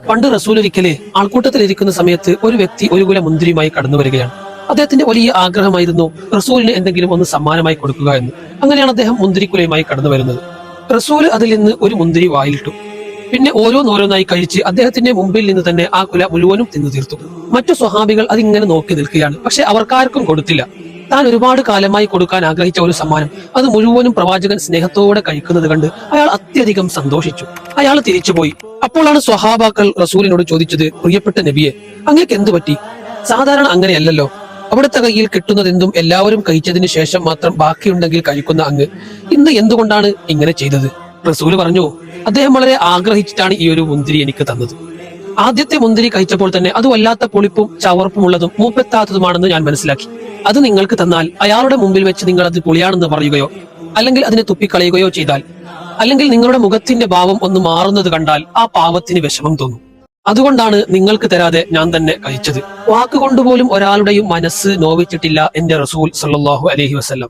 പണ്ട് റസൂൽ ഒരിക്കലെ ആൾക്കൂട്ടത്തിലിരിക്കുന്ന സമയത്ത് ഒരു വ്യക്തി ഒരു കുല മുന്തിരിയുമായി കടന്നു വരികയാണ്. അദ്ദേഹത്തിന്റെ വലിയ ആഗ്രഹമായിരുന്നു റസൂലിന് എന്തെങ്കിലും ഒന്ന് സമ്മാനമായി കൊടുക്കുക എന്ന്. അങ്ങനെയാണ് അദ്ദേഹം മുന്തിരിക്കുലയുമായി കടന്നു വരുന്നത്. റസൂൽ അതിൽ നിന്ന് ഒരു മുന്തിരി വായിലിട്ടു. പിന്നെ ഓരോന്നോരോന്നായി കഴിച്ച് അദ്ദേഹത്തിന്റെ മുമ്പിൽ നിന്ന് തന്നെ ആ കുല മുഴുവനും തിന്നു തീർത്തു. മറ്റു സ്വഹാബികൾ അതിങ്ങനെ നോക്കി നിൽക്കുകയാണ്. പക്ഷെ അവർക്കാർക്കും കൊടുത്തില്ല. താൻ ഒരുപാട് കാലമായി കൊടുക്കാൻ ആഗ്രഹിച്ച ഒരു സമ്മാനം അത് മുഴുവനും പ്രവാചകൻ സ്നേഹത്തോടെ കഴിക്കുന്നത് കണ്ട് അയാൾ അത്യധികം സന്തോഷിച്ചു. അയാൾ തിരിച്ചുപോയി. അപ്പോഴാണ് സ്വഹാബാക്കൾ റസൂലിനോട് ചോദിച്ചത്, പ്രിയപ്പെട്ട നബിയെ, അങ്ങേക്ക് എന്തു പറ്റി? സാധാരണ അങ്ങനെയല്ലല്ലോ. അവിടുത്തെ കയ്യിൽ കിട്ടുന്നതെന്തും എല്ലാവരും കഴിച്ചതിന് ശേഷം മാത്രം ബാക്കിയുണ്ടെങ്കിൽ കഴിക്കുന്ന അങ്ങ് ഇന്ന് എന്തുകൊണ്ടാണ് ഇങ്ങനെ ചെയ്തത്? റസൂല് പറഞ്ഞു, അദ്ദേഹം വളരെ ആഗ്രഹിച്ചിട്ടാണ് ഈ ഒരു മുന്തിരി എനിക്ക് തന്നത്. ആദ്യത്തെ മുന്തിരി കഴിച്ചപ്പോൾ തന്നെ അത് വല്ലാത്ത പൊളിപ്പും ചവർപ്പുമുള്ളതും മൂപ്പെത്താത്തതുമാണെന്ന് ഞാൻ മനസ്സിലാക്കി. അത് നിങ്ങൾക്ക് തന്നാൽ അയാളുടെ മുമ്പിൽ വെച്ച് നിങ്ങൾ അത് പൊളിയാണെന്ന് പറയുകയോ അല്ലെങ്കിൽ അതിനെ തുപ്പിക്കളയുകയോ ചെയ്താൽ, അല്ലെങ്കിൽ നിങ്ങളുടെ മുഖത്തിന്റെ ഭാവം ഒന്ന് മാറുന്നത് കണ്ടാൽ ആ പാവത്തിന് വിഷമം തോന്നും. അതുകൊണ്ടാണ് നിങ്ങൾക്ക് തരാതെ ഞാൻ തന്നെ കഴിച്ചത്. വാക്കുകൊണ്ടുപോലും ഒരാളുടെയും മനസ്സ് നോവിച്ചിട്ടില്ല എന്റെ റസൂൽ സല്ലല്ലാഹു അലൈഹി വസല്ലം.